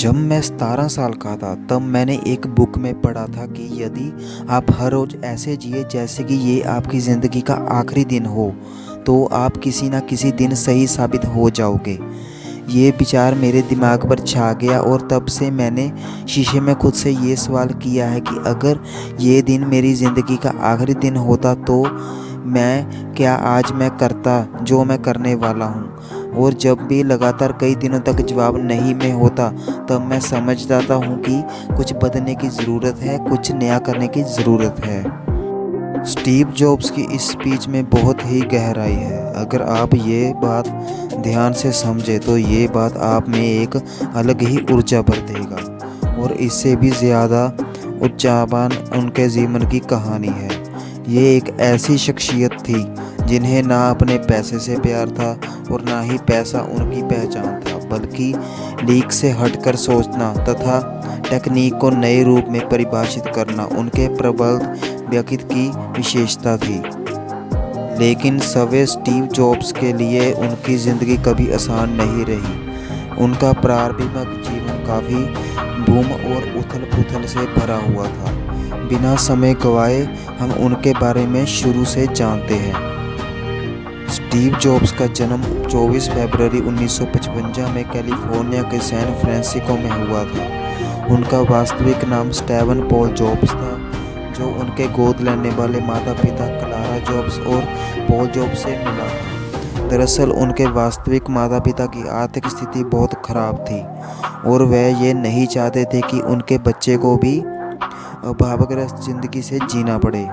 जब मैं 17 साल का था तब मैंने एक बुक में पढ़ा था कि यदि आप हर रोज़ ऐसे जिए जैसे कि ये आपकी ज़िंदगी का आखिरी दिन हो तो आप किसी ना किसी दिन सही साबित हो जाओगे। ये विचार मेरे दिमाग पर छा गया और तब से मैंने शीशे में खुद से ये सवाल किया है कि अगर ये दिन मेरी ज़िंदगी का आखिरी दिन होता तो क्या आज मैं करता जो मैं करने वाला हूँ। और जब भी लगातार कई दिनों तक जवाब नहीं में होता तब मैं समझ जाता हूँ कि कुछ बदलने की ज़रूरत है, कुछ नया करने की ज़रूरत है। स्टीव जॉब्स की इस स्पीच में बहुत ही गहराई है। अगर आप ये बात ध्यान से समझे तो ये बात आप में एक अलग ही ऊर्जा भर देगा। और इससे भी ज़्यादा ऊर्जावान उनके जीवन की कहानी है। ये एक ऐसी शख्सियत थी जिन्हें ना अपने पैसे से प्यार था और ना ही पैसा उनकी पहचान था, बल्कि लीक से हटकर सोचना तथा टेक्निक को नए रूप में परिभाषित करना उनके प्रबल व्यक्तित्व की विशेषता थी। लेकिन सवे स्टीव जॉब्स के लिए उनकी ज़िंदगी कभी आसान नहीं रही। उनका प्रारंभिक जीवन काफ़ी बूम और उथल पुथल से भरा हुआ था। बिना समय गंवाए हम उनके बारे में शुरू से जानते हैं। स्टीव जॉब्स का जन्म 24 फरवरी 1955 में कैलिफोर्निया के सैन फ्रांसिस्को में हुआ था। उनका वास्तविक नाम स्टीवन पॉल जॉब्स था, जो उनके गोद लेने वाले माता पिता क्लारा जॉब्स और पॉल जॉब्स से मिला था। दरअसल उनके वास्तविक माता पिता की आर्थिक स्थिति बहुत खराब थी और वह ये नहीं चाहते थे कि उनके बच्चे को भी अभावग्रस्त जिंदगी से जीना पड़े।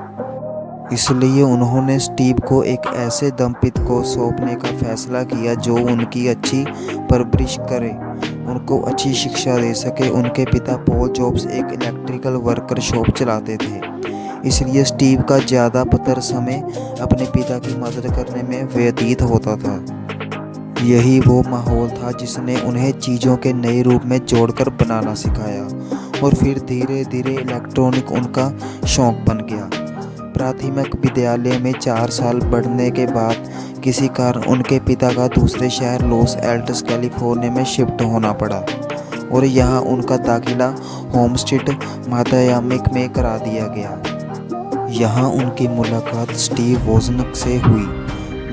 इसलिए उन्होंने स्टीव को एक ऐसे दंपति को सौंपने का फैसला किया जो उनकी अच्छी परवरिश करे, उनको अच्छी शिक्षा दे सके। उनके पिता पॉल जॉब्स एक इलेक्ट्रिकल वर्कर शॉप चलाते थे, इसलिए स्टीव का ज़्यादातर समय अपने पिता की मदद करने में व्यतीत होता था। यही वो माहौल था जिसने उन्हें चीज़ों के नए रूप में जोड़कर बनाना सिखाया और फिर धीरे धीरे इलेक्ट्रॉनिक उनका शौक बन गया। प्राथमिक विद्यालय में 4 साल पढ़ने के बाद किसी कारण उनके पिता का दूसरे शहर लॉस एंजल्स कैलिफोर्निया में शिफ्ट होना पड़ा और यहाँ उनका दाखिला होमस्टेड माध्यमिक में करा दिया गया। यहाँ उनकी मुलाकात स्टीव वोजनिक से हुई,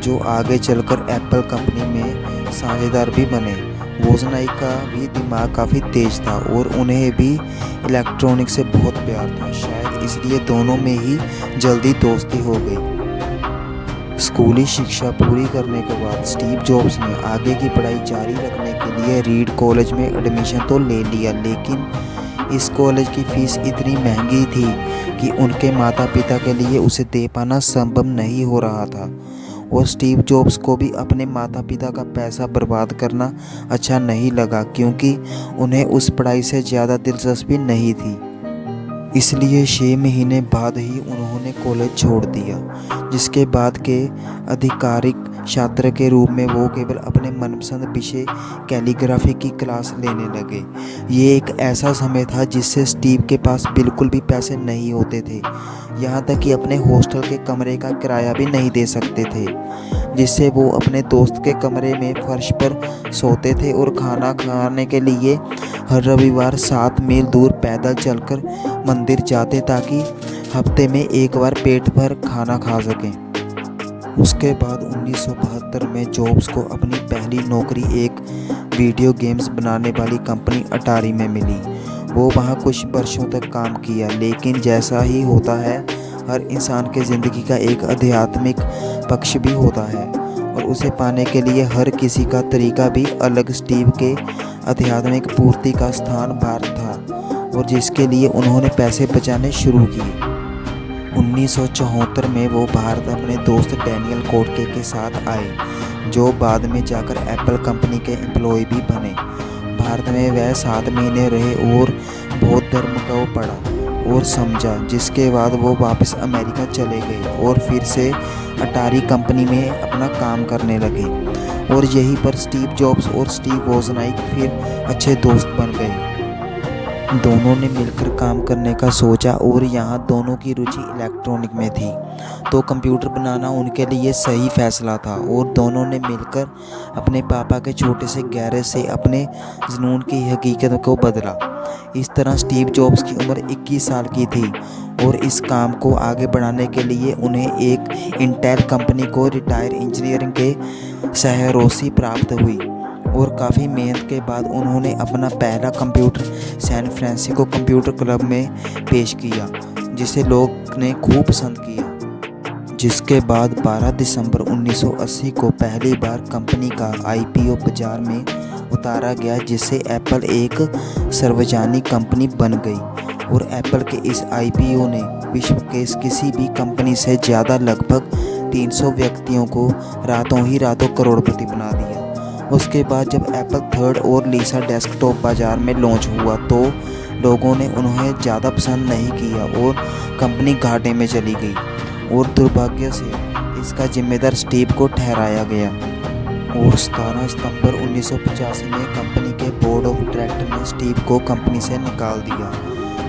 जो आगे चलकर एप्पल कंपनी में साझेदार भी बने। वोजनिक का भी दिमाग काफ़ी तेज था और उन्हें भी इलेक्ट्रॉनिक से बहुत प्यार था। शायद इसलिए दोनों में ही जल्दी दोस्ती हो गई। स्कूली शिक्षा पूरी करने के बाद स्टीव जॉब्स ने आगे की पढ़ाई जारी रखने के लिए रीड कॉलेज में एडमिशन तो ले लिया, लेकिन इस कॉलेज की फ़ीस इतनी महंगी थी कि उनके माता पिता के लिए उसे दे पाना संभव नहीं हो रहा था। और स्टीव जॉब्स को भी अपने माता पिता का पैसा बर्बाद करना अच्छा नहीं लगा, क्योंकि उन्हें उस पढ़ाई से ज़्यादा दिलचस्पी नहीं थी। इसलिए 6 महीने बाद ही उन्होंने कॉलेज छोड़ दिया, जिसके बाद के आधिकारिक छात्र के रूप में वो केवल अपने मनपसंद विषय कैलीग्राफी की क्लास लेने लगे। ये एक ऐसा समय था जिससे स्टीव के पास बिल्कुल भी पैसे नहीं होते थे, यहाँ तक कि अपने हॉस्टल के कमरे का किराया भी नहीं दे सकते थे, जिससे वो अपने दोस्त के कमरे में फर्श पर सोते थे और खाना खाने के लिए हर रविवार 7 मील दूर पैदल चलकर मंदिर जाते ताकि हफ्ते में एक बार पेट भर खाना खा सकें। उसके बाद 1972 में जॉब्स को अपनी पहली नौकरी एक वीडियो गेम्स बनाने वाली कंपनी अटारी में मिली। वो वहाँ कुछ वर्षों तक काम किया, लेकिन जैसा ही होता है हर इंसान के ज़िंदगी का एक आध्यात्मिक पक्ष भी होता है और उसे पाने के लिए हर किसी का तरीका भी अलग। स्टीव के आध्यात्मिक पूर्ति का स्थान भारत था और जिसके लिए उन्होंने पैसे बचाने शुरू किए। 1974 में वो भारत अपने दोस्त डैनियल कोटके के साथ आए, जो बाद में जाकर एप्पल कंपनी के एम्प्लॉय भी बने। भारत में वह 7 महीने रहे और बौद्ध धर्म को पढ़ा और समझा, जिसके बाद वो वापस अमेरिका चले गए और फिर से अटारी कंपनी में अपना काम करने लगे। और यहीं पर स्टीव जॉब्स और स्टीव वोजनिक फिर अच्छे दोस्त बन गए। दोनों ने मिलकर काम करने का सोचा और यहाँ दोनों की रुचि इलेक्ट्रॉनिक में थी, तो कंप्यूटर बनाना उनके लिए सही फैसला था और दोनों ने मिलकर अपने पापा के छोटे से गैरेज से अपने जुनून की हकीकत को बदला। इस तरह स्टीव जॉब्स की उम्र 21 साल की थी और इस काम को आगे बढ़ाने के लिए उन्हें एक इंटेल कंपनी को रिटायर इंजीनियरिंग के सहरोसी प्राप्त हुई और काफ़ी मेहनत के बाद उन्होंने अपना पहला computer San Francisco computer club में पेश किया, जिसे लोग ने खूब पसंद किया। जिसके बाद 12 दिसंबर 1980 को पहली बार कंपनी का आईपीओ बाजार में उतारा गया, जिससे एप्पल एक सार्वजनिक कंपनी बन गई और एप्पल के इस आईपीओ ने विश्व के किसी भी कंपनी से ज़्यादा लगभग 300 व्यक्तियों को रातों ही रातों करोड़पति बना दिया। उसके बाद जब एप्पल थर्ड और लीसा डेस्कटॉप बाज़ार में लॉन्च हुआ तो लोगों ने उन्हें ज़्यादा पसंद नहीं किया और कंपनी घाटे में चली गई और दुर्भाग्य से इसका जिम्मेदार स्टीव को ठहराया गया और 17 सितंबर 1985 में कंपनी के बोर्ड ऑफ डायरेक्टर ने स्टीव को कंपनी से निकाल दिया,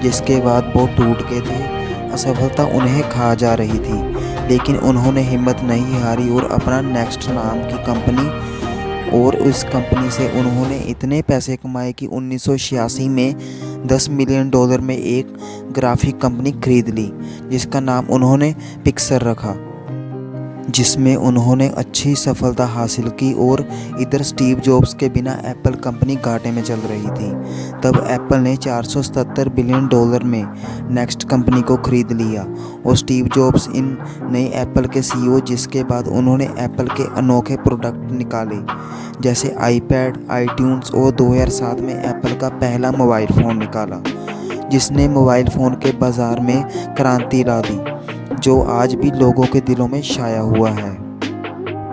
जिसके बाद वो टूट गए थे। असफलता उन्हें खा जा रही थी, लेकिन उन्होंने हिम्मत नहीं हारी और अपना नेक्स्ट नाम की कंपनी और उस कंपनी से उन्होंने इतने पैसे कमाए कि 1986 में $10 मिलियन में एक ग्राफिक कंपनी खरीद ली, जिसका नाम उन्होंने पिक्सर रखा, जिसमें उन्होंने अच्छी सफलता हासिल की। और इधर स्टीव जॉब्स के बिना एप्पल कंपनी घाटे में चल रही थी। तब एप्पल ने $477 बिलियन में नेक्स्ट कंपनी को खरीद लिया और स्टीव जॉब्स इन नए एप्पल के सीईओ, जिसके बाद उन्होंने एप्पल के अनोखे प्रोडक्ट निकाले जैसे आईपैड, आईट्यून्स और 2007 में एप्पल का पहला मोबाइल फ़ोन निकाला, जिसने मोबाइल फ़ोन के बाज़ार में क्रांति ला दी, जो आज भी लोगों के दिलों में छाया हुआ है।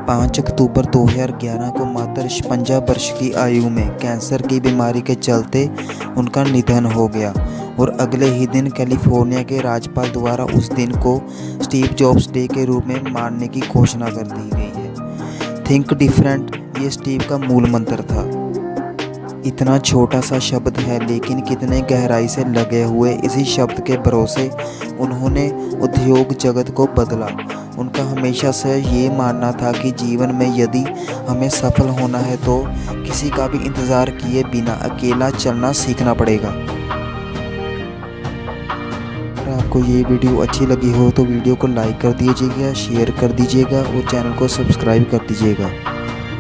5 अक्टूबर 2011 को मात्र 56 वर्ष की आयु में कैंसर की बीमारी के चलते उनका निधन हो गया और अगले ही दिन कैलिफोर्निया के राज्यपाल द्वारा उस दिन को स्टीव जॉब्स डे के रूप में मानने की घोषणा कर दी गई है। थिंक डिफरेंट ये स्टीव का मूल मंत्र था। इतना छोटा सा शब्द है, लेकिन कितने गहराई से लगे हुए इसी शब्द के भरोसे उन्होंने उद्योग जगत को बदला। उनका हमेशा से ये मानना था कि जीवन में यदि हमें सफल होना है तो किसी का भी इंतज़ार किए बिना अकेला चलना सीखना पड़ेगा। अगर आपको ये वीडियो अच्छी लगी हो तो वीडियो को लाइक कर दीजिएगा, शेयर कर दीजिएगा और चैनल को सब्सक्राइब कर दीजिएगा।